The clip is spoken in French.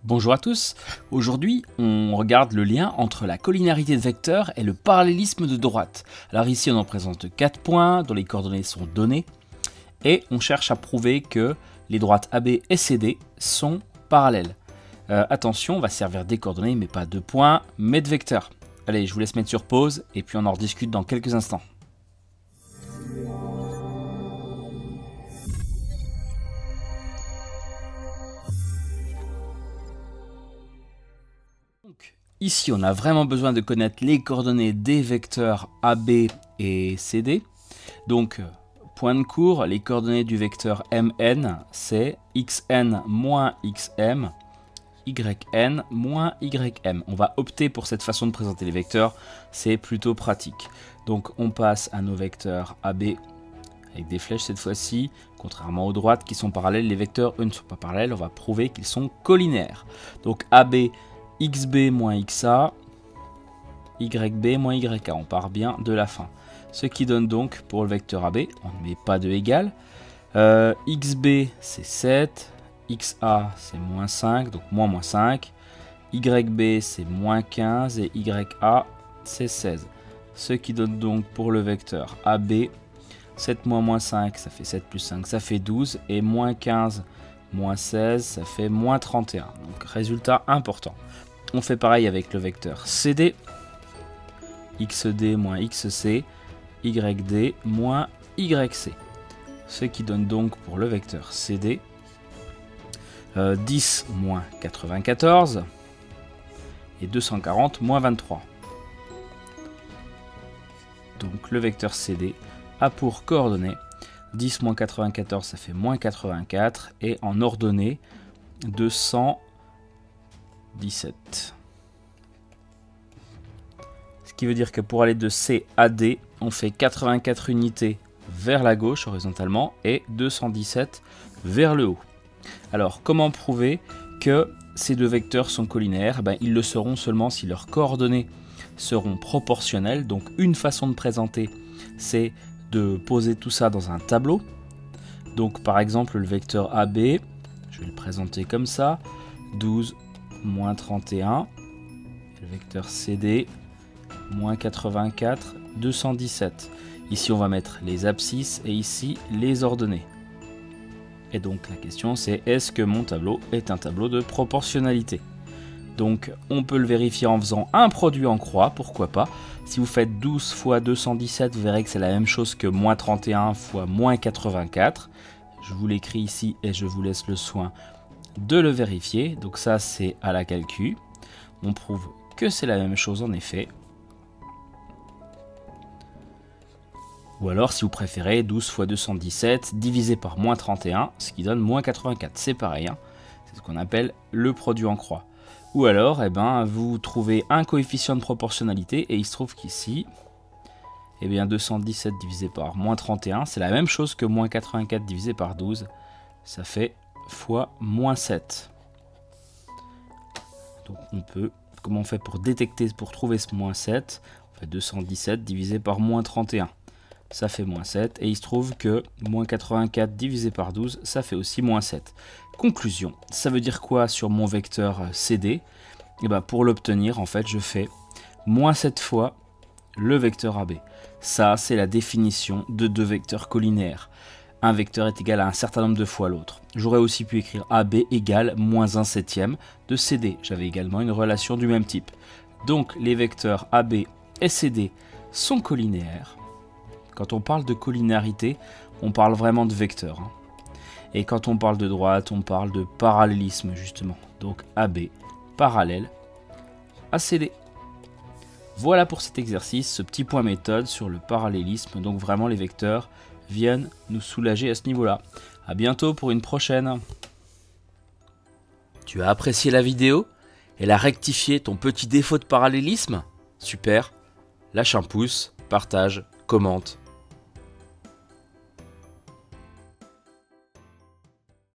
Bonjour à tous, aujourd'hui on regarde le lien entre la collinarité de vecteurs et le parallélisme de droite. Alors ici on en présente 4 points dont les coordonnées sont données et on cherche à prouver que les droites AB et CD sont parallèles. Attention, on va servir des coordonnées mais pas de points mais de vecteurs. Allez, je vous laisse mettre sur pause et puis on en rediscute dans quelques instants. Ici, on a vraiment besoin de connaître les coordonnées des vecteurs AB et CD. Donc, point de cours, les coordonnées du vecteur MN, c'est XN moins XM, YN moins YM. On va opter pour cette façon de présenter les vecteurs, c'est plutôt pratique. Donc, on passe à nos vecteurs AB avec des flèches cette fois-ci. Contrairement aux droites qui sont parallèles, les vecteurs, eux, ne sont pas parallèles. On va prouver qu'ils sont collinaires. Donc, AB XB moins XA, YB moins YA, on part bien de la fin. Ce qui donne donc pour le vecteur AB, on ne met pas de égal, XB c'est 7, XA c'est moins 5, donc moins 5, YB c'est moins 15 et YA c'est 16. Ce qui donne donc pour le vecteur AB, 7 moins 5 ça fait 7 plus 5 ça fait 12 et moins 15 moins 16 ça fait moins 31. Donc résultat important. On fait pareil avec le vecteur CD, XD moins XC, YD moins YC. Ce qui donne donc pour le vecteur CD 10 moins 94 et 240 moins 23. Donc le vecteur CD a pour coordonnées 10 moins 94 ça fait moins 84 et en ordonnée 217. Ce qui veut dire que pour aller de C à D, on fait 84 unités vers la gauche horizontalement et 217 vers le haut. Alors comment prouver que ces deux vecteurs sont collinaires? Ils le seront seulement si leurs coordonnées seront proportionnelles. Donc une façon de présenter, c'est de poser tout ça dans un tableau. Donc par exemple le vecteur AB, je vais le présenter comme ça, 12 moins 31, le vecteur CD, moins 84, 217. Ici, on va mettre les abscisses et ici, les ordonnées. Et donc, la question, c'est est-ce que mon tableau est un tableau de proportionnalité? Donc, on peut le vérifier en faisant un produit en croix, pourquoi pas. Si vous faites 12 fois 217, vous verrez que c'est la même chose que moins 31 fois moins 84. Je vous l'écris ici et je vous laisse le soin de le vérifier. Donc ça c'est à la calcul. On prouve que c'est la même chose en effet. Ou alors si vous préférez 12 fois 217 divisé par moins 31, ce qui donne moins 84. C'est pareil, hein. C'est ce qu'on appelle le produit en croix. Ou alors vous trouvez un coefficient de proportionnalité et il se trouve qu'ici 217 divisé par moins 31, c'est la même chose que moins 84 divisé par 12. Ça fait fois moins 7. Donc on peut, comment on fait pour détecter, pour trouver ce moins 7? On fait 217 divisé par moins 31. Ça fait moins 7. Et il se trouve que moins 84 divisé par 12, ça fait aussi moins 7. Conclusion, ça veut dire quoi sur mon vecteur CD? Pour l'obtenir, en fait, je fais moins 7 fois le vecteur AB. Ça, c'est la définition de deux vecteurs collinaires. Un vecteur est égal à un certain nombre de fois l'autre. J'aurais aussi pu écrire AB égale moins 1 septième de CD. J'avais également une relation du même type. Donc les vecteurs AB et CD sont collinéaires. Quand on parle de collinarité, on parle vraiment de vecteurs. Et quand on parle de droite, on parle de parallélisme justement. Donc AB parallèle à CD. Voilà pour cet exercice, ce petit point méthode sur le parallélisme. Donc vraiment les vecteurs viennent nous soulager à ce niveau-là. A bientôt pour une prochaine. Tu as apprécié la vidéo? Elle a rectifié ton petit défaut de parallélisme? Super. Lâche un pouce, partage, commente.